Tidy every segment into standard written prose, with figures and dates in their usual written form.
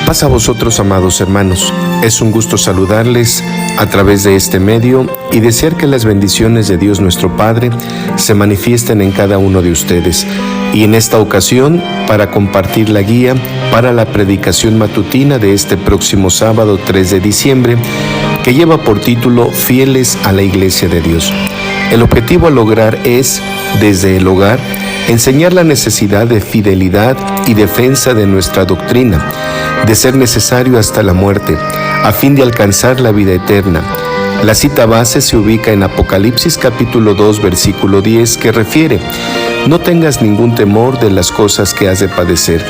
Paz a vosotros, amados hermanos. Es un gusto saludarles a través de este medio y desear que las bendiciones de Dios nuestro Padre se manifiesten en cada uno de ustedes. Y en esta ocasión, para compartir la guía para la predicación matutina de este próximo sábado 3 de diciembre, que lleva por título Fieles a la Iglesia de Dios. El objetivo a lograr es, desde el hogar, enseñar la necesidad de fidelidad y defensa de nuestra doctrina, de ser necesario hasta la muerte, a fin de alcanzar la vida eterna. La cita base se ubica en Apocalipsis capítulo 2, versículo 10, que refiere: no tengas ningún temor de las cosas que has de padecer.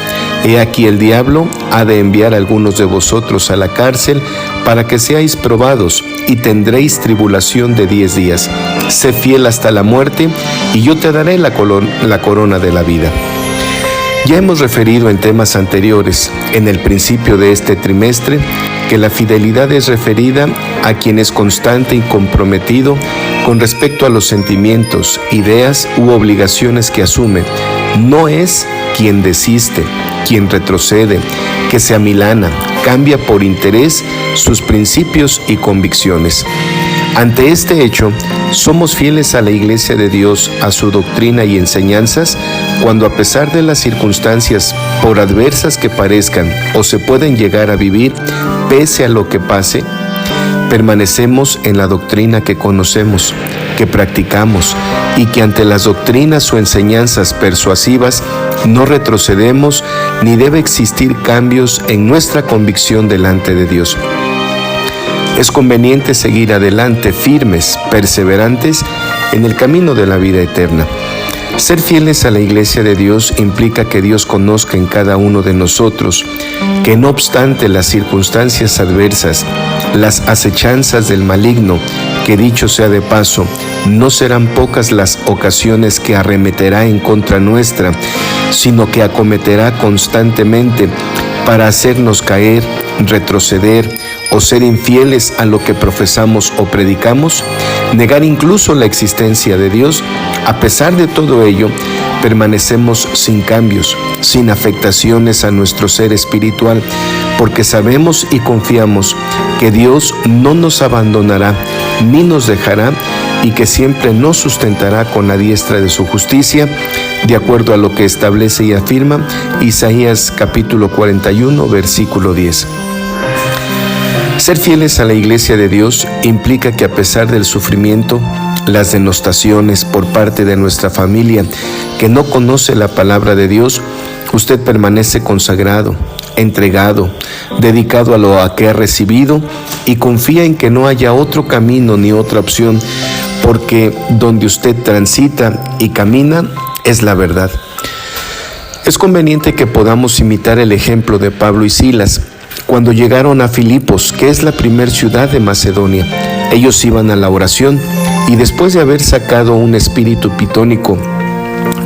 He aquí el diablo ha de enviar a algunos de vosotros a la cárcel para que seáis probados, y tendréis tribulación de 10 días. Sé fiel hasta la muerte, y yo te daré la corona de la vida. Ya hemos referido en temas anteriores, en el principio de este trimestre, que la fidelidad es referida a quien es constante y comprometido con respecto a los sentimientos, ideas u obligaciones que asume. No es quien desiste, quien retrocede, que se amilana, cambia por interés sus principios y convicciones. Ante este hecho, somos fieles a la Iglesia de Dios, a su doctrina y enseñanzas, cuando a pesar de las circunstancias, por adversas que parezcan o se pueden llegar a vivir, pese a lo que pase, permanecemos en la doctrina que conocemos, que practicamos, y que ante las doctrinas o enseñanzas persuasivas no retrocedemos ni debe existir cambios en nuestra convicción delante de Dios. Es conveniente seguir adelante firmes, perseverantes en el camino de la vida eterna. Ser fieles a la Iglesia de Dios implica que Dios conozca en cada uno de nosotros que no obstante las circunstancias adversas, las acechanzas del maligno, que dicho sea de paso, no serán pocas las ocasiones que arremeterá en contra nuestra, sino que acometerá constantemente para hacernos caer, retroceder o ser infieles a lo que profesamos o predicamos, negar incluso la existencia de Dios. A pesar de todo ello, permanecemos sin cambios, sin afectaciones a nuestro ser espiritual, porque sabemos y confiamos que Dios no nos abandonará ni nos dejará, y que siempre nos sustentará con la diestra de su justicia, de acuerdo a lo que establece y afirma Isaías capítulo 41, versículo 10. Ser fieles a la Iglesia de Dios implica que a pesar del sufrimiento, las denostaciones por parte de nuestra familia que no conoce la palabra de Dios, usted permanece consagrado, entregado, dedicado a lo que ha recibido, y confía en que no haya otro camino ni otra opción, porque donde usted transita y camina es la verdad. Es conveniente que podamos imitar el ejemplo de Pablo y Silas cuando llegaron a Filipos, que es la primer ciudad de Macedonia. Ellos iban a la oración, y después de haber sacado un espíritu pitónico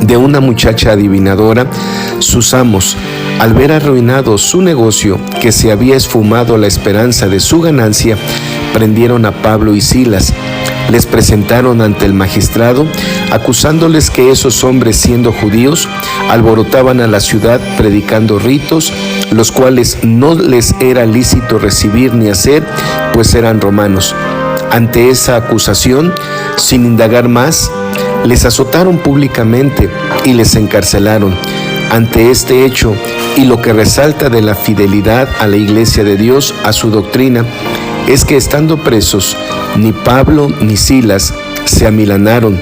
de una muchacha adivinadora, sus amos, al ver arruinado su negocio, que se había esfumado la esperanza de su ganancia, prendieron a Pablo y Silas. Les presentaron ante el magistrado, acusándoles que esos hombres, siendo judíos, alborotaban a la ciudad predicando ritos, los cuales no les era lícito recibir ni hacer, pues eran romanos. Ante esa acusación, sin indagar más, les azotaron públicamente y les encarcelaron. Ante este hecho, y lo que resalta de la fidelidad a la Iglesia de Dios, a su doctrina, es que estando presos, ni Pablo ni Silas se amilanaron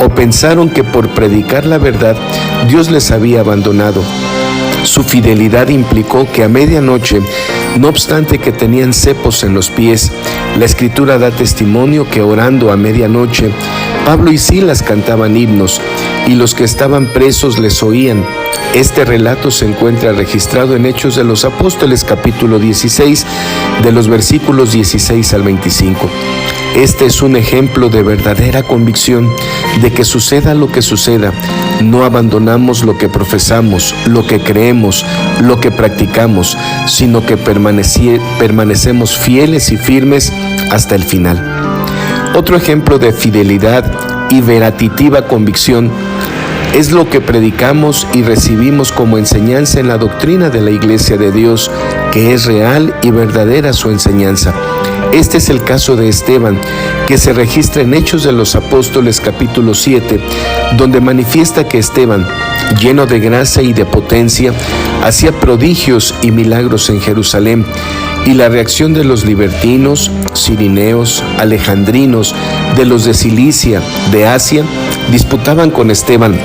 o pensaron que por predicar la verdad Dios les había abandonado. Su fidelidad implicó que a medianoche, no obstante que tenían cepos en los pies, la Escritura da testimonio que orando a medianoche, Pablo y Silas cantaban himnos, y los que estaban presos les oían. Este relato se encuentra registrado en Hechos de los Apóstoles, capítulo 16, de los versículos 16 al 25. Este es un ejemplo de verdadera convicción de que suceda lo que suceda, no abandonamos lo que profesamos, lo que creemos, lo que practicamos, sino que permanecemos fieles y firmes hasta el final. Otro ejemplo de fidelidad y veratitiva convicción es lo que predicamos y recibimos como enseñanza en la doctrina de la Iglesia de Dios, que es real y verdadera su enseñanza. Este es el caso de Esteban, que se registra en Hechos de los Apóstoles capítulo 7, donde manifiesta que Esteban, lleno de gracia y de potencia, hacía prodigios y milagros en Jerusalén, y la reacción de los libertinos, cirineos, alejandrinos, de los de Cilicia, de Asia, disputaban con Esteban,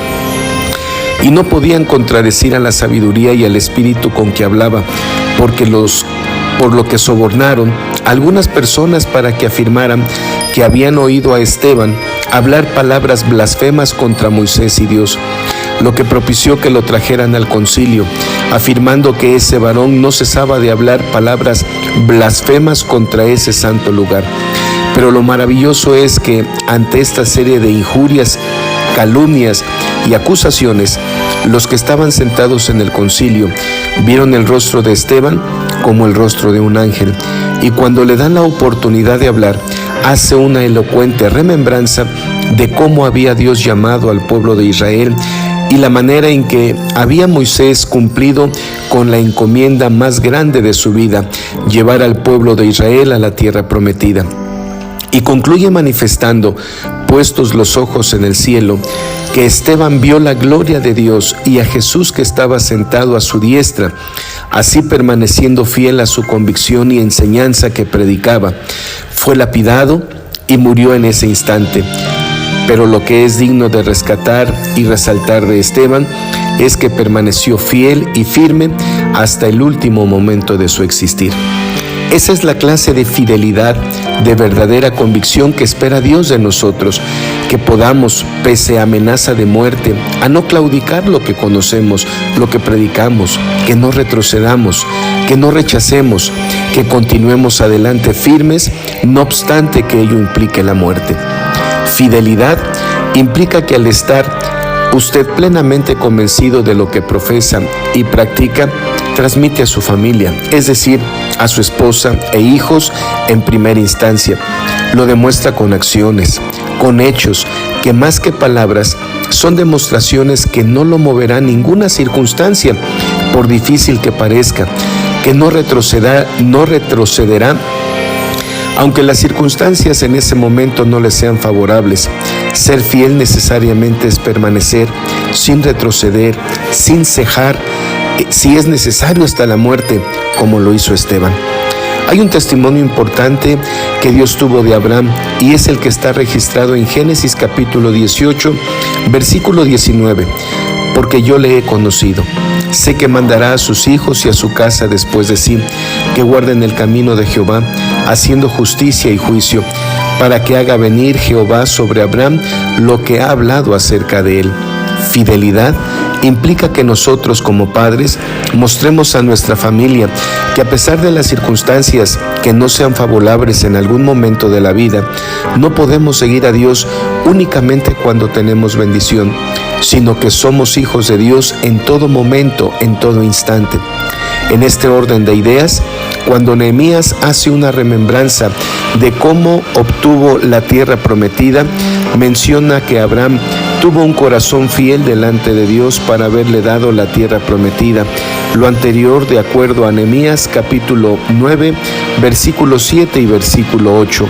y no podían contradecir a la sabiduría y al espíritu con que hablaba, por lo que sobornaron a algunas personas para que afirmaran que habían oído a Esteban hablar palabras blasfemas contra Moisés y Dios, lo que propició que lo trajeran al concilio, afirmando que ese varón no cesaba de hablar palabras blasfemas contra ese santo lugar. Pero lo maravilloso es que ante esta serie de injurias, calumnias y acusaciones, los que estaban sentados en el concilio vieron el rostro de Esteban como el rostro de un ángel, y cuando le dan la oportunidad de hablar, hace una elocuente remembranza de cómo había Dios llamado al pueblo de Israel y la manera en que había Moisés cumplido con la encomienda más grande de su vida, llevar al pueblo de Israel a la tierra prometida. Y concluye manifestando, puestos los ojos en el cielo, que Esteban vio la gloria de Dios y a Jesús que estaba sentado a su diestra, así permaneciendo fiel a su convicción y enseñanza que predicaba. Fue lapidado y murió en ese instante. Pero lo que es digno de rescatar y resaltar de Esteban es que permaneció fiel y firme hasta el último momento de su existir. Esa es la clase de fidelidad, de verdadera convicción que espera Dios de nosotros, que podamos, pese a amenaza de muerte, a no claudicar lo que conocemos, lo que predicamos, que no retrocedamos, que no rechacemos, que continuemos adelante firmes, no obstante que ello implique la muerte. Fidelidad implica que al estar usted plenamente convencido de lo que profesa y practica, transmite a su familia, es decir, a su esposa e hijos en primera instancia. Lo demuestra con acciones, con hechos, que más que palabras, son demostraciones que no lo moverá ninguna circunstancia, por difícil que parezca, que no retrocederá, aunque las circunstancias en ese momento no le sean favorables. Ser fiel necesariamente es permanecer sin retroceder, sin cejar, si es necesario hasta la muerte, como lo hizo Esteban. Hay un testimonio importante que Dios tuvo de Abraham y es el que está registrado en Génesis capítulo 18, versículo 19. Porque yo le he conocido. Sé que mandará a sus hijos y a su casa después de sí, que guarden el camino de Jehová, haciendo justicia y juicio, para que haga venir Jehová sobre Abraham lo que ha hablado acerca de él. Fidelidad implica que nosotros como padres mostremos a nuestra familia que a pesar de las circunstancias que no sean favorables en algún momento de la vida, no podemos seguir a Dios únicamente cuando tenemos bendición, sino que somos hijos de Dios en todo momento, en todo instante. En este orden de ideas, cuando Nehemías hace una remembranza de cómo obtuvo la tierra prometida, menciona que Abraham tuvo un corazón fiel delante de Dios para haberle dado la tierra prometida. Lo anterior de acuerdo a Nehemías capítulo 9, versículo 7 y versículo 8.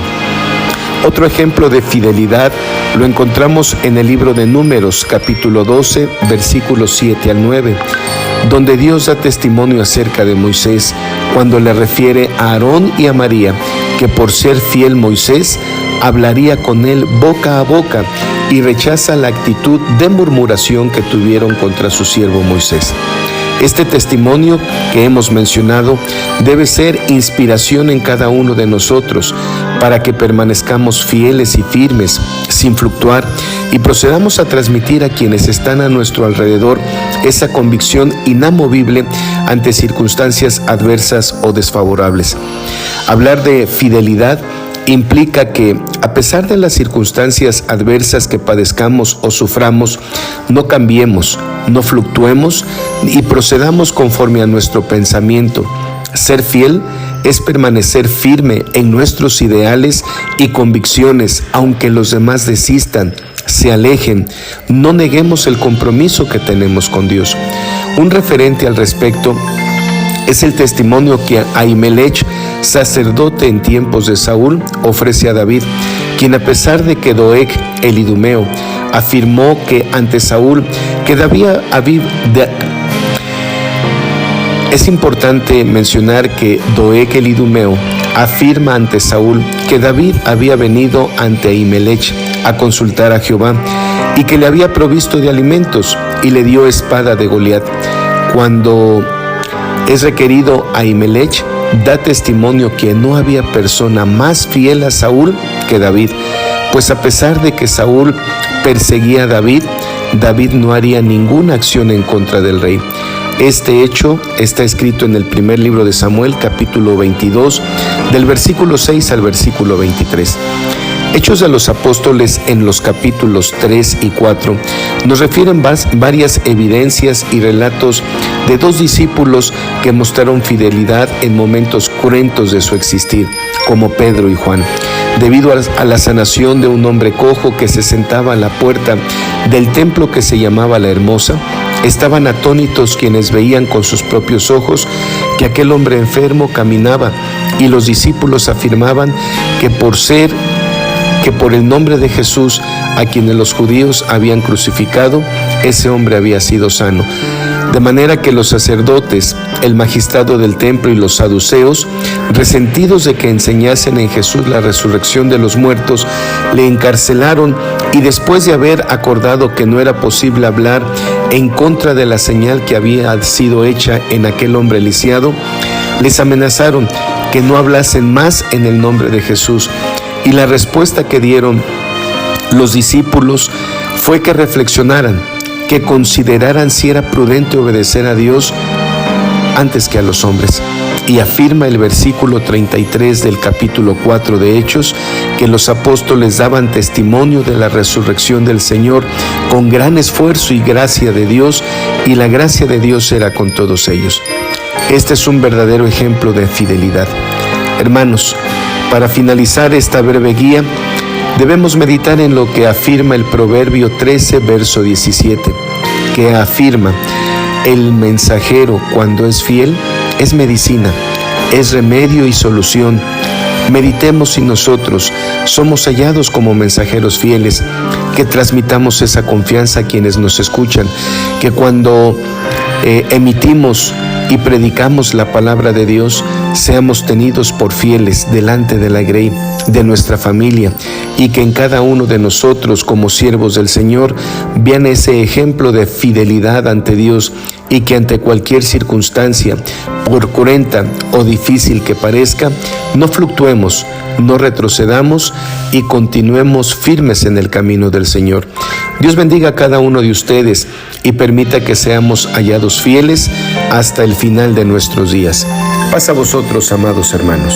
Otro ejemplo de fidelidad lo encontramos en el libro de Números, capítulo 12, versículos 7 al 9, donde Dios da testimonio acerca de Moisés, cuando le refiere a Aarón y a María, que por ser fiel Moisés, hablaría con él boca a boca, y rechaza la actitud de murmuración que tuvieron contra su siervo Moisés. Este testimonio que hemos mencionado debe ser inspiración en cada uno de nosotros para que permanezcamos fieles y firmes, sin fluctuar, y procedamos a transmitir a quienes están a nuestro alrededor esa convicción inamovible ante circunstancias adversas o desfavorables. Hablar de fidelidad implica que, a pesar de las circunstancias adversas que padezcamos o suframos, no cambiemos, no fluctuemos y procedamos conforme a nuestro pensamiento. Ser fiel es permanecer firme en nuestros ideales y convicciones, aunque los demás desistan, se alejen. No neguemos el compromiso que tenemos con Dios. Un referente al respecto Es el testimonio que Ahimelech, sacerdote en tiempos de Saúl, ofrece a David, quien, a pesar de que Doeg el idumeo afirmó que ante Saúl que es importante mencionar que Doeg el idumeo afirma ante Saúl que David había venido ante Ahimelech a consultar a Jehová y que le había provisto de alimentos y le dio espada de Goliat. Cuando es requerido Ahimelech, da testimonio que no había persona más fiel a Saúl que David, pues a pesar de que Saúl perseguía a David, David no haría ninguna acción en contra del rey. Este hecho está escrito en el primer libro de Samuel, capítulo 22, del versículo 6 al versículo 23. Hechos de los Apóstoles, en los capítulos 3 y 4, nos refieren varias evidencias y relatos de dos discípulos que mostraron fidelidad en momentos cruentos de su existir, como Pedro y Juan. Debido a la sanación de un hombre cojo que se sentaba a la puerta del templo que se llamaba La Hermosa, estaban atónitos quienes veían con sus propios ojos que aquel hombre enfermo caminaba, y los discípulos afirmaban que por el nombre de Jesús, a quienes los judíos habían crucificado, ese hombre había sido sano. De manera que los sacerdotes, el magistrado del templo y los saduceos, resentidos de que enseñasen en Jesús la resurrección de los muertos, le encarcelaron, y después de haber acordado que no era posible hablar en contra de la señal que había sido hecha en aquel hombre lisiado, les amenazaron que no hablasen más en el nombre de Jesús. Y la respuesta que dieron los discípulos fue que reflexionaran, que consideraran si era prudente obedecer a Dios antes que a los hombres. Y afirma el versículo 33 del capítulo 4 de Hechos que los apóstoles daban testimonio de la resurrección del Señor con gran esfuerzo y gracia de Dios, y la gracia de Dios era con todos ellos. Este es un verdadero ejemplo de fidelidad. Hermanos, para finalizar esta breve guía, debemos meditar en lo que afirma el Proverbio 13, verso 17, que afirma: el mensajero, cuando es fiel, es medicina, es remedio y solución. Meditemos si nosotros somos hallados como mensajeros fieles, que transmitamos esa confianza a quienes nos escuchan, que cuando emitimos y predicamos la palabra de Dios, seamos tenidos por fieles delante de la grey de nuestra familia, y que en cada uno de nosotros, como siervos del Señor, vean ese ejemplo de fidelidad ante Dios, y que ante cualquier circunstancia, por cruenta o difícil que parezca, no fluctuemos, no retrocedamos y continuemos firmes en el camino del Señor. Dios bendiga a cada uno de ustedes y permita que seamos hallados fieles hasta el final de nuestros días. Paz a vosotros, amados hermanos.